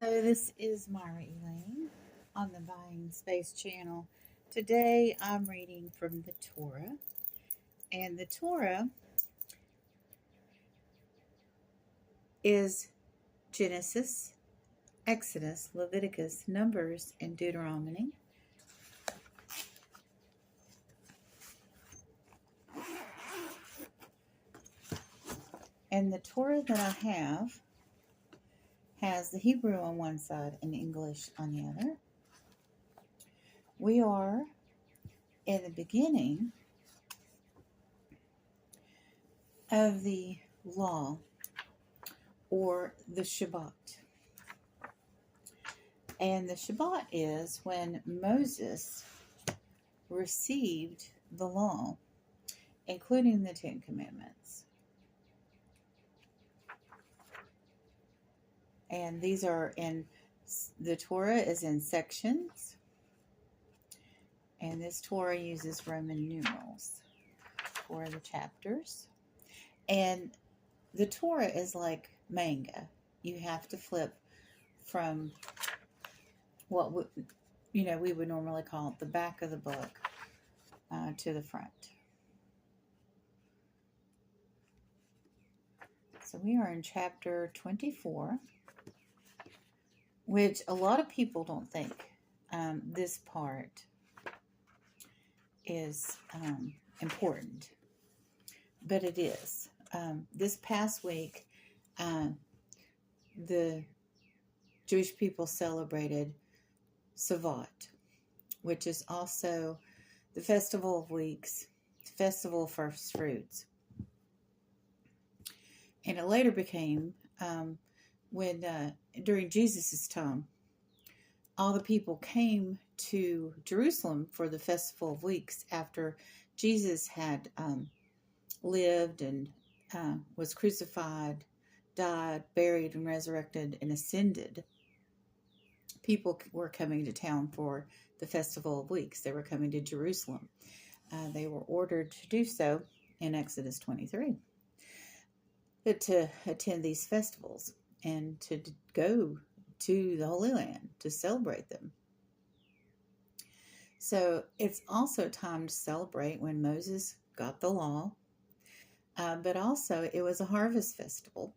So this is Myra Elaine on the Buying Space channel. Today I'm reading from the Torah, and the Torah is Genesis, Exodus, Leviticus, Numbers, and Deuteronomy. And the Torah that I have has the Hebrew on one side and English on the other. We are in the beginning of the law, or the Shabbat. And the Shabbat is when Moses received the law, including the Ten Commandments. And these are the Torah is in sections. And this Torah uses Roman numerals for the chapters. And the Torah is like manga. You have to flip from what we would normally call the back of the book to the front. So we are in chapter 24, which a lot of people don't think this part is important, but it is. This past week, the Jewish people celebrated Shavuot, which is also the Festival of Weeks, Festival of First Fruits. And it later became, during Jesus' time, all the people came to Jerusalem for the Festival of Weeks after Jesus had lived and was crucified, died, buried, and resurrected, and ascended. People were coming to town for the Festival of Weeks. They were coming to Jerusalem. They were ordered to do so in Exodus 23. But to attend these festivals and to go to the Holy Land to celebrate them. So it's also time to celebrate when Moses got the law, but also it was a harvest festival,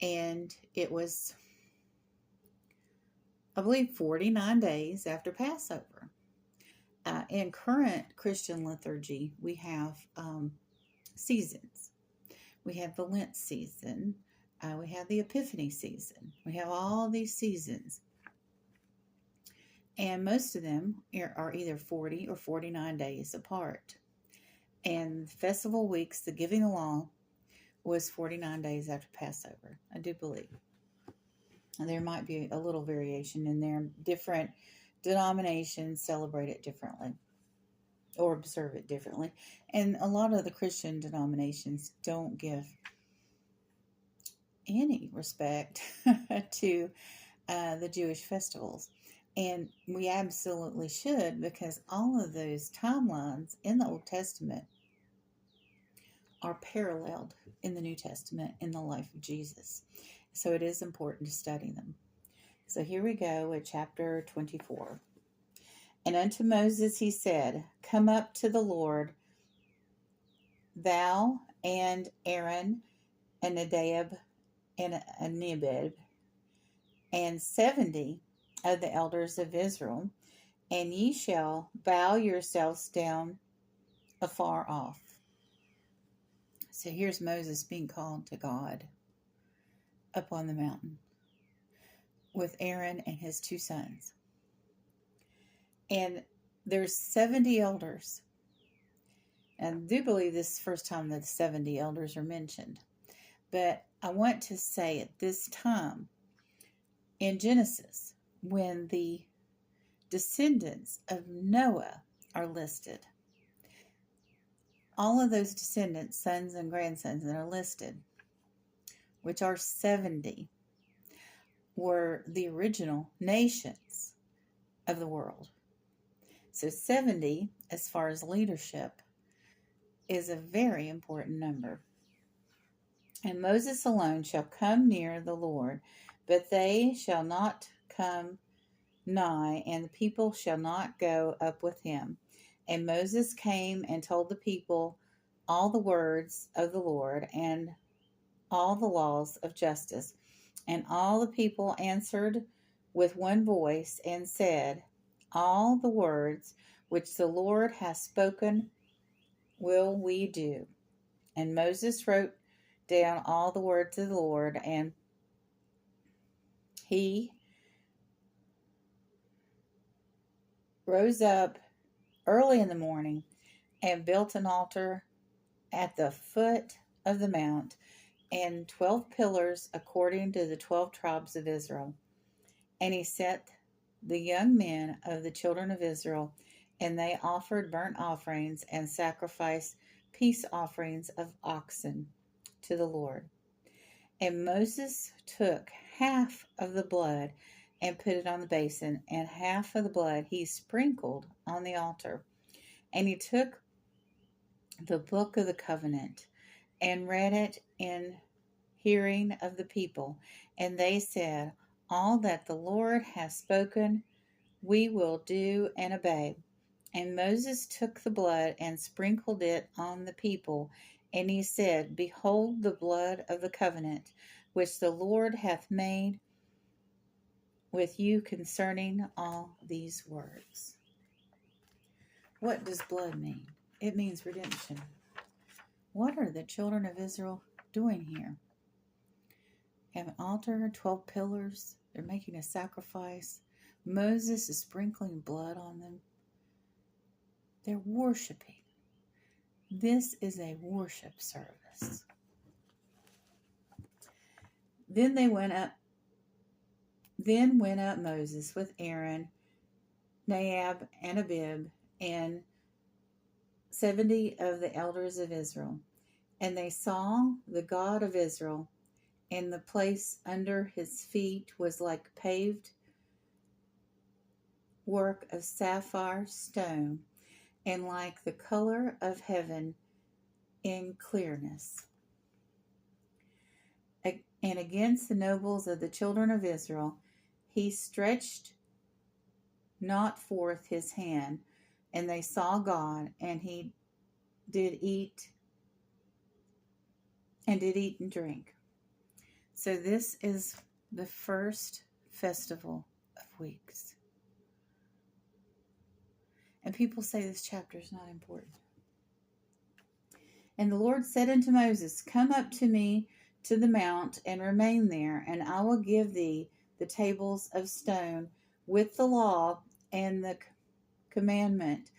and it was, I believe, 49 days after Passover. In current Christian liturgy, we have seasons. We have the Lent season. We have the Epiphany season. We have all these seasons. And most of them are either 40 or 49 days apart. And Festival Weeks, the Giving of Law, was 49 days after Passover, I do believe. And there might be a little variation in there. Different denominations celebrate it differently or observe it differently. And a lot of the Christian denominations don't give any respect to the Jewish festivals. And we absolutely should, because all of those timelines in the Old Testament are paralleled in the New Testament in the life of Jesus. So it is important to study them. So here we go with chapter 24. And unto Moses he said, Come up to the Lord, thou and Aaron and Nadab and Abihu, and 70 of the elders of Israel, and ye shall bow yourselves down afar off. So here's Moses being called to God up on the mountain with Aaron and his 2 sons. And there's 70 elders. And I do believe this is the first time that the 70 elders are mentioned. But I want to say at this time in Genesis, when the descendants of Noah are listed, all of those descendants, sons and grandsons that are listed, which are 70, were the original nations of the world. So 70, as far as leadership, is a very important number. And Moses alone shall come near the Lord, but they shall not come nigh, and the people shall not go up with him. And Moses came and told the people all the words of the Lord and all the laws of justice. And all the people answered with one voice and said, all the words which the Lord hath spoken will we do. And Moses wrote down all the words of the Lord, and he rose up early in the morning and built an altar at the foot of the mount, and 12 pillars according to the 12 tribes of Israel. And he set the young men of the children of Israel, and they offered burnt offerings and sacrificed peace offerings of oxen to the Lord. And Moses took half of the blood and put it on the basin, and half of the blood he sprinkled on the altar. And he took the book of the covenant and read it in hearing of the people. And they said, all that the Lord hath spoken, we will do and obey. And Moses took the blood and sprinkled it on the people. And he said, behold the blood of the covenant, which the Lord hath made with you concerning all these words. What does blood mean? It means redemption. What are the children of Israel doing here? Have an altar, 12 pillars. They're making a sacrifice. Moses is sprinkling blood on them. They're worshiping. This is a worship service. Then went up Moses with Aaron, Nadab, and Abihu, and 70 of the elders of Israel. And they saw the God of Israel, and the place under his feet was like paved work of sapphire stone, and like the color of heaven in clearness. And against the nobles of the children of Israel he stretched not forth his hand, and they saw God, and he did eat and drink. So this is the first festival of weeks. And people say this chapter is not important. And the Lord said unto Moses, come up to me to the mount, and remain there, and I will give thee the tables of stone with the law and the commandment,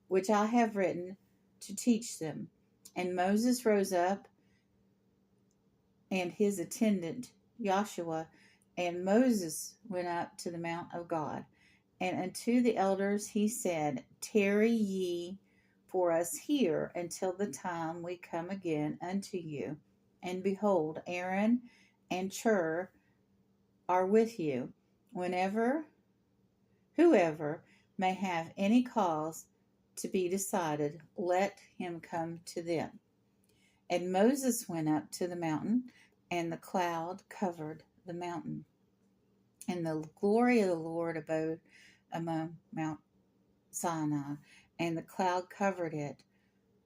which I have written, to teach them. And Moses rose up, and his attendant Joshua, and Moses went up to the mount of God. And unto the elders he said, tarry ye for us here until the time we come again unto you. And behold, Aaron and Hur are with you. Whoever may have any cause to be decided, let him come to them. And Moses went up to the mountain, and the cloud covered the mountain. And the glory of the Lord abode among Mount Sinai, and the cloud covered it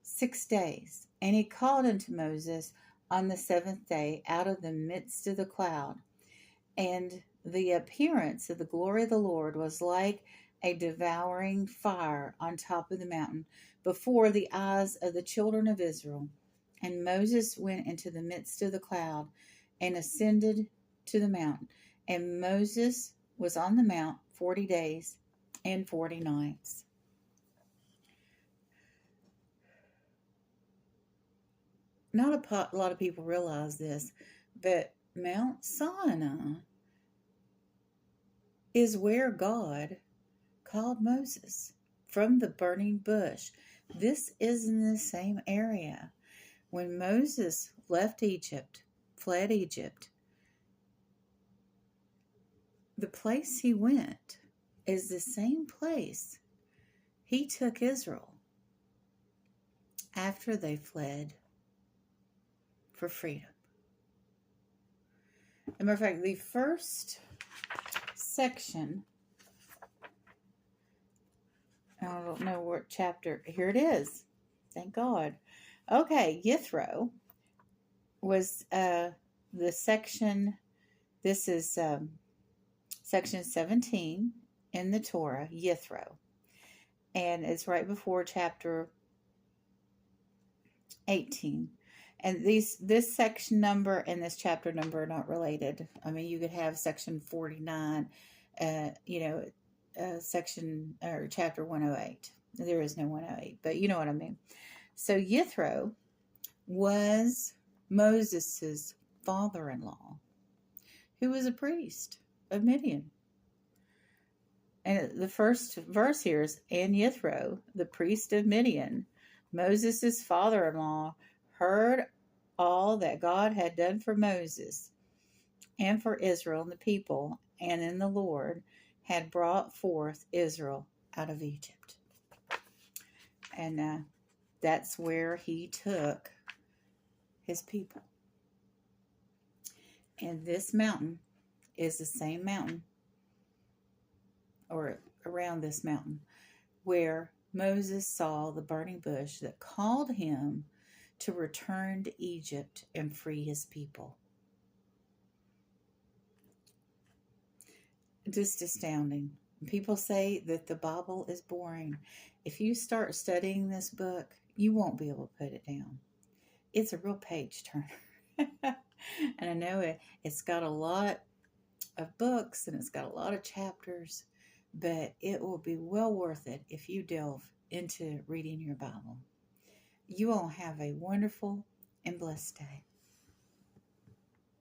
6 days. And he called unto Moses on the 7th day out of the midst of the cloud. And the appearance of the glory of the Lord was like a devouring fire on top of the mountain before the eyes of the children of Israel. And Moses went into the midst of the cloud and ascended to the mountain. And Moses was on the mount 40 days and 40 nights. Not a lot of people realize this, but Mount Sinai is where God called Moses from the burning bush. This is in the same area. When Moses fled Egypt, the place he went is the same place he took Israel after they fled for freedom. As a matter of fact, the first section, I don't know what chapter, here it is. Thank God. Okay, Yithro was the section, this is section 17 in the Torah, Yithro. And it's right before chapter 18. And this section number and this chapter number are not related. I mean, you could have section 49, section or chapter 108. There is no 108, but you know what I mean. So Yithro was Moses's father-in-law, who was a priest of Midian. And the first verse here is, and Yithro, the priest of Midian, Moses' father-in-law, heard all that God had done for Moses and for Israel and the people, and in the Lord had brought forth Israel out of Egypt. And that's where he took his people. And this mountain is the same mountain, or around this mountain, where Moses saw the burning bush that called him to return to Egypt and free his people. Just astounding. People say that the Bible is boring. If you start studying this book, you won't be able to put it down. It's a real page turner. And I know it's got a lot of books and it's got a lot of chapters, but it will be well worth it if you delve into reading your Bible. You all have a wonderful and blessed day.